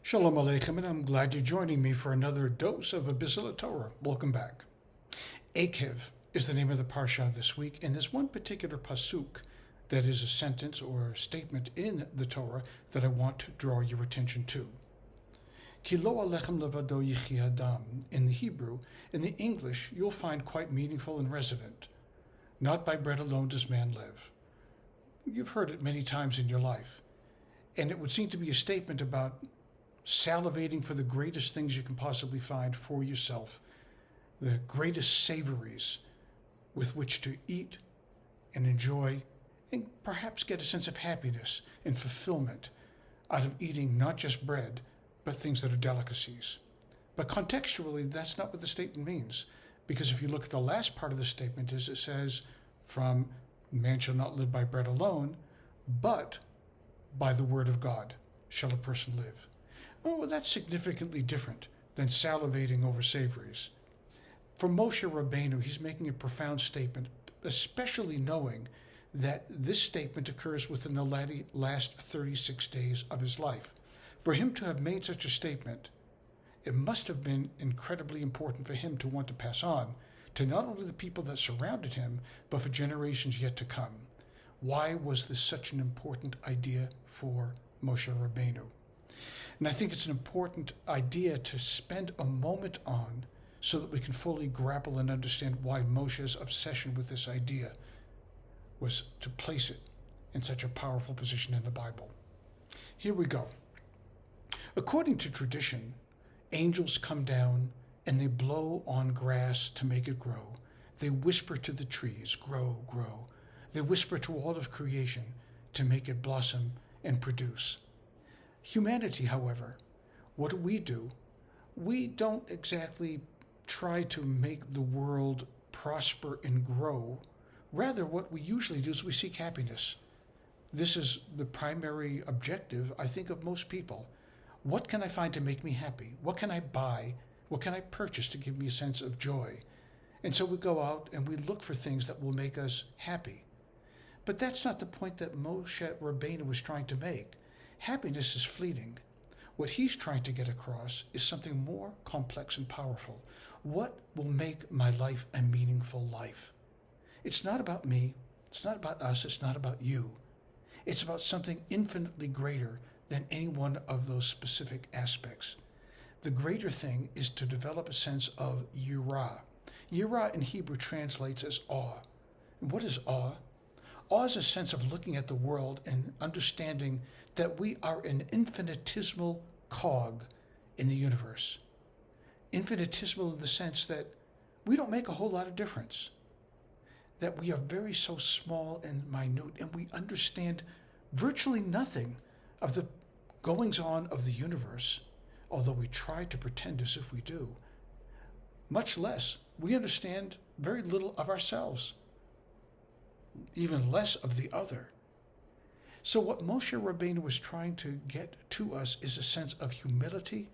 Shalom Aleichem, and I'm glad you're joining me for another dose of a Biselleh Torah. Welcome back. Ekev is the name of the parsha this week, and there's one particular pasuk that is a sentence or a statement in the Torah that I want to draw your attention to. Ki lo alechem levado yichi adam. In the Hebrew, in the English, you'll find quite meaningful and resonant. Not by bread alone does man live. You've heard it many times in your life, and it would seem to be a statement about salivating for the greatest things you can possibly find for yourself, the greatest savories with which to eat and enjoy and perhaps get a sense of happiness and fulfillment out of eating not just bread, but things that are delicacies. But contextually, that's not what the statement means, because if you look at the last part of the statement, it says, from man shall not live by bread alone, but by the word of God shall a person live. Well, that's significantly different than salivating over savories. For Moshe Rabbeinu, he's making a profound statement, especially knowing that this statement occurs within the last 36 days of his life. For him to have made such a statement, it must have been incredibly important for him to want to pass on to not only the people that surrounded him, but for generations yet to come. Why was this such an important idea for Moshe Rabbeinu? And I think it's an important idea to spend a moment on so that we can fully grapple and understand why Moshe's obsession with this idea was to place it in such a powerful position in the Bible. Here we go. According to tradition, angels come down and they blow on grass to make it grow. They whisper to the trees, grow, grow. They whisper to all of creation to make it blossom and produce. Humanity, however, what do? We don't exactly try to make the world prosper and grow. Rather, what we usually do is we seek happiness. This is the primary objective, I think, of most people. What can I find to make me happy? What can I buy? What can I purchase to give me a sense of joy? And so we go out and we look for things that will make us happy. But that's not the point that Moshe Rabbeinu was trying to make. Happiness is fleeting. What he's trying to get across is something more complex and powerful. What will make my life a meaningful life? It's not about me. It's not about us. It's not about you. It's about something infinitely greater than any one of those specific aspects. The greater thing is to develop a sense of yirah. Yirah in Hebrew translates as awe. And what is awe? Awe is a sense of looking at the world and understanding that we are an infinitesimal cog in the universe. Infinitesimal in the sense that we don't make a whole lot of difference. That we are very so small and minute, and we understand virtually nothing of the goings-on of the universe, although we try to pretend as if we do. Much less, we understand very little of ourselves, even less of the other. So what Moshe Rabbeinu was trying to get to us is a sense of humility,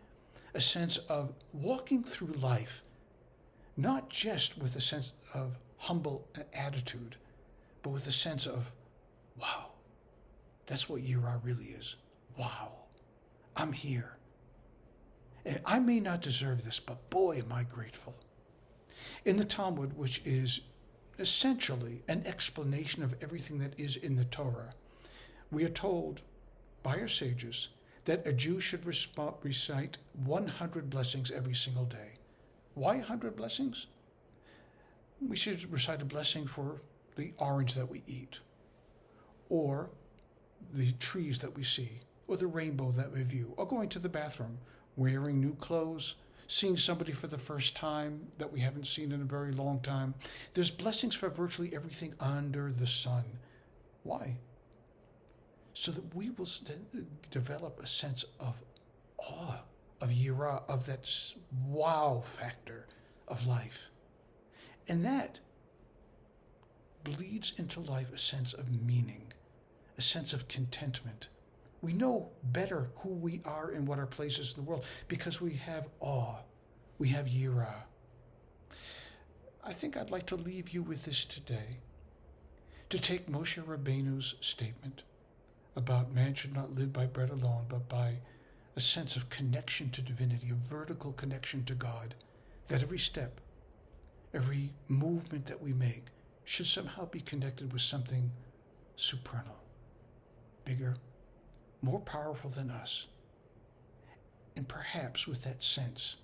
a sense of walking through life, not just with a sense of humble attitude, but with a sense of, wow, that's what Yirah really is. Wow, I'm here. And I may not deserve this, but boy, am I grateful. In the Talmud, which is essentially an explanation of everything that is in the Torah, we are told by our sages that a Jew should recite 100 blessings every single day. Why 100 blessings? We should recite a blessing for the orange that we eat, or the trees that we see, or the rainbow that we view, or going to the bathroom, wearing new clothes, seeing somebody for the first time that we haven't seen in a very long time. There's blessings for virtually everything under the sun. Why? So that we will develop a sense of awe, of yirah, of that wow factor of life. And that bleeds into life a sense of meaning, a sense of contentment. We know better who we are and what our place is in the world because we have awe, we have yirah. I think I'd like to leave you with this today, to take Moshe Rabbeinu's statement about man should not live by bread alone, but by a sense of connection to divinity, a vertical connection to God, that every step, every movement that we make should somehow be connected with something supernal, bigger, more powerful than us. And perhaps with that sense,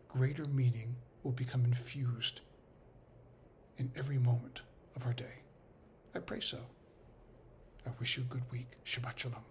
greater meaning will become infused in every moment of our day. I pray so. I wish you a good week. Shabbat Shalom.